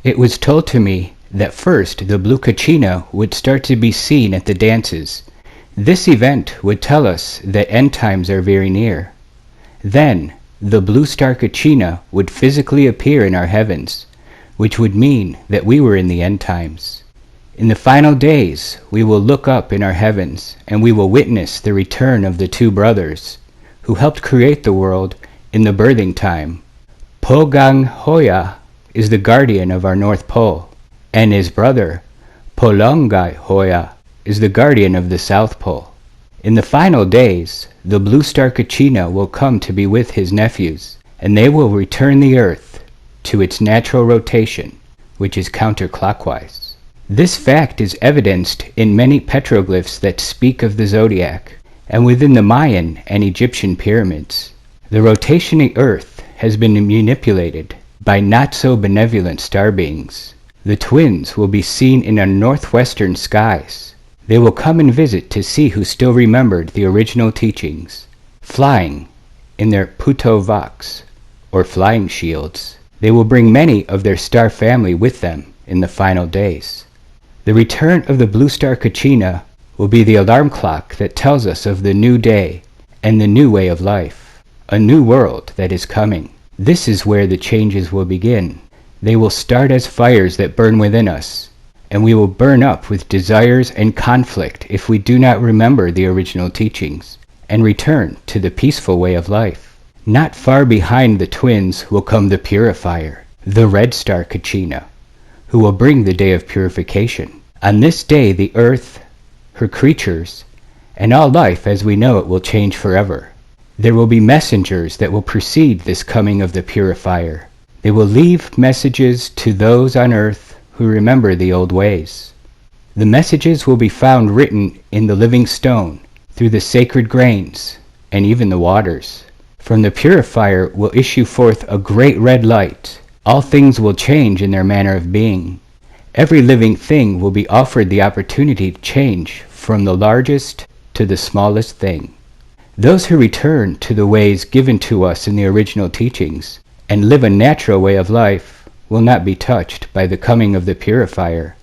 It was told to me that first the blue Kachina would start to be seen at the dances. This event would tell us that end times are very near. Then, the blue star Kachina would physically appear in our heavens, which would mean that we were in the end times. In the final days, we will look up in our heavens, and we will witness the return of the two brothers, who helped create the world in the birthing time. Pogang Hoya is the guardian of our North Pole, and his brother, Polongai Hoya, is the guardian of the South Pole. In the final days, the blue star Kachina will come to be with his nephews, and they will return the earth to its natural rotation, which is counterclockwise. This fact is evidenced in many petroglyphs that speak of the zodiac, and within the Mayan and Egyptian pyramids. The rotationing earth has been manipulated by not-so-benevolent star beings. The twins will be seen in our northwestern skies. They will come and visit to see who still remembered the original teachings, flying in their putovaks, or flying shields. They will bring many of their star family with them in the final days. The return of the blue star Kachina will be the alarm clock that tells us of the new day and the new way of life, a new world that is coming. This is where the changes will begin. They will start as fires that burn within us, and we will burn up with desires and conflict if we do not remember the original teachings and return to the peaceful way of life. Not far behind the twins will come the purifier, the red star Kachina, who will bring the day of purification. On this day, the earth, her creatures, and all life as we know it will change forever. There will be messengers that will precede this coming of the purifier. They will leave messages to those on earth who remember the old ways. The messages will be found written in the living stone, through the sacred grains, and even the waters. From the purifier will issue forth a great red light. All things will change in their manner of being. Every living thing will be offered the opportunity to change from the largest to the smallest thing. Those who return to the ways given to us in the original teachings and live a natural way of life will not be touched by the coming of the purifier.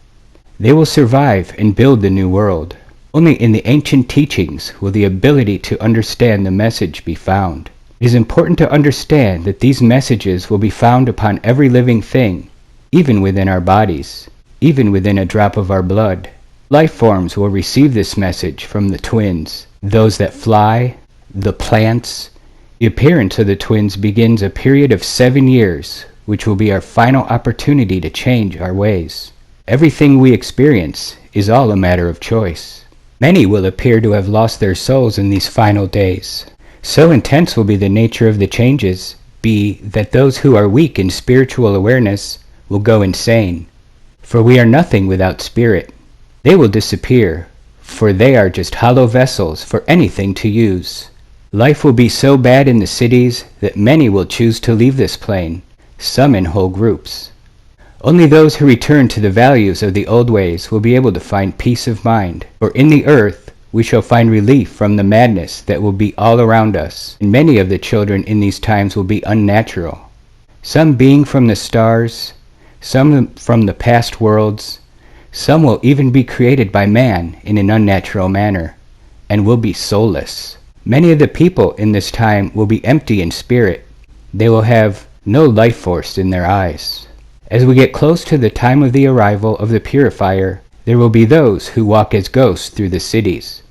They will survive and build the new world. Only in the ancient teachings will the ability to understand the message be found. It is important to understand that these messages will be found upon every living thing, even within our bodies, even within a drop of our blood. Life forms will receive this message from the twins, those that fly, the plants. The appearance of the twins begins a period of 7 years, which will be our final opportunity to change our ways. Everything we experience is all a matter of choice. Many will appear to have lost their souls in these final days. So intense will be the nature of the changes be that those who are weak in spiritual awareness will go insane. For we are nothing without spirit. They will disappear, for they are just hollow vessels for anything to use. Life will be so bad in the cities that many will choose to leave this plane, some in whole groups. Only those who return to the values of the old ways will be able to find peace of mind, for in the earth we shall find relief from the madness that will be all around us, and many of the children in these times will be unnatural, some being from the stars, some from the past worlds, some will even be created by man in an unnatural manner, and will be soulless. Many of the people in this time will be empty in spirit. They will have no life force in their eyes. As we get close to the time of the arrival of the purifier, there will be those who walk as ghosts through the cities,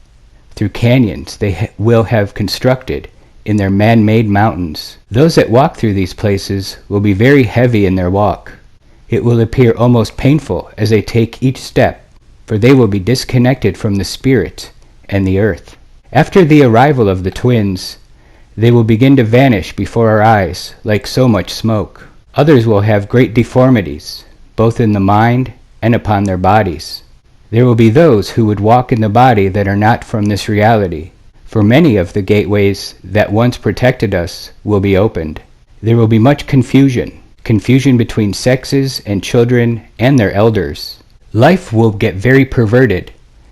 through canyons they will have constructed in their man-made mountains. Those that walk through these places will be very heavy in their walk. It will appear almost painful as they take each step, for they will be disconnected from the spirit and the earth. After the arrival of the twins, they will begin to vanish before our eyes like so much smoke. Others will have great deformities, both in the mind and upon their bodies. There will be those who would walk in the body that are not from this reality, for many of the gateways that once protected us will be opened. There will be much confusion between sexes and children and their elders. Life will get very perverted,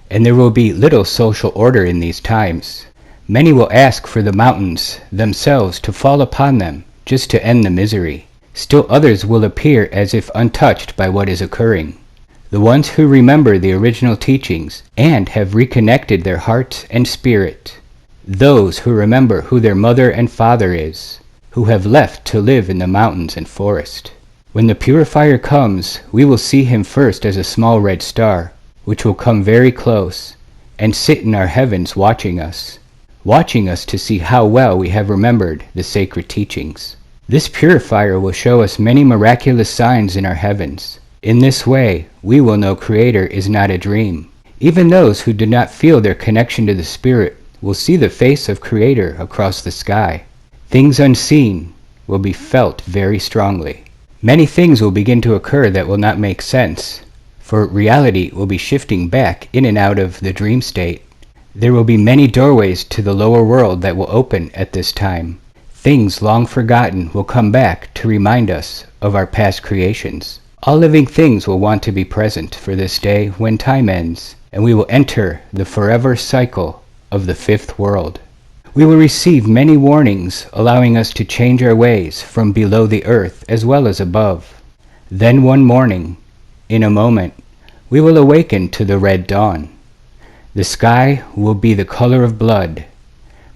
and there will be little social order in these times. Many will ask for the mountains themselves to fall upon them just to end the misery. Still others will appear as if untouched by what is occurring. The ones who remember the original teachings and have reconnected their heart and spirit. Those who remember who their mother and father is, who have left to live in the mountains and forest. When the purifier comes, we will see him first as a small red star, which will come very close and sit in our heavens watching us to see how well we have remembered the sacred teachings. This purifier will show us many miraculous signs in our heavens. In this way, we will know Creator is not a dream. Even those who do not feel their connection to the Spirit will see the face of Creator across the sky. Things unseen will be felt very strongly. Many things will begin to occur that will not make sense, for reality will be shifting back in and out of the dream state. There will be many doorways to the lower world that will open at this time. Things long forgotten will come back to remind us of our past creations. All living things will want to be present for this day when time ends, and we will enter the forever cycle of the fifth world. We will receive many warnings allowing us to change our ways from below the earth as well as above. Then one morning, in a moment, we will awaken to the red dawn. The sky will be the color of blood.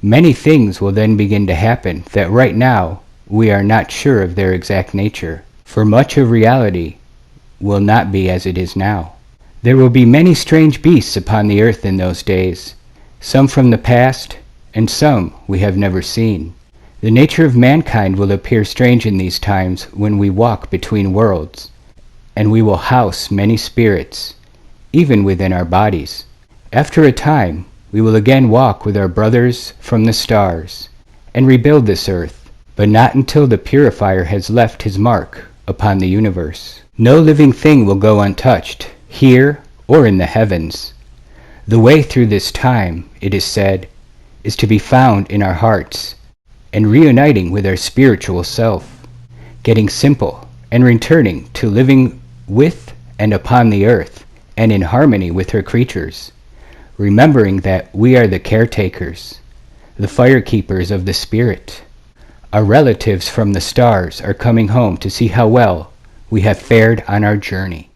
Many things will then begin to happen that right now we are not sure of their exact nature, for much of reality will not be as it is now. There will be many strange beasts upon the earth in those days, some from the past and some we have never seen. The nature of mankind will appear strange in these times when we walk between worlds, and we will house many spirits, even within our bodies. After a time, we will again walk with our brothers from the stars and rebuild this earth, but not until the purifier has left his mark upon the universe. No living thing will go untouched, here or in the heavens. The way through this time, it is said, is to be found in our hearts and reuniting with our spiritual self, getting simple and returning to living with and upon the earth and in harmony with her creatures, remembering that we are the caretakers, the firekeepers of the spirit. Our relatives from the stars are coming home to see how well we have fared on our journey.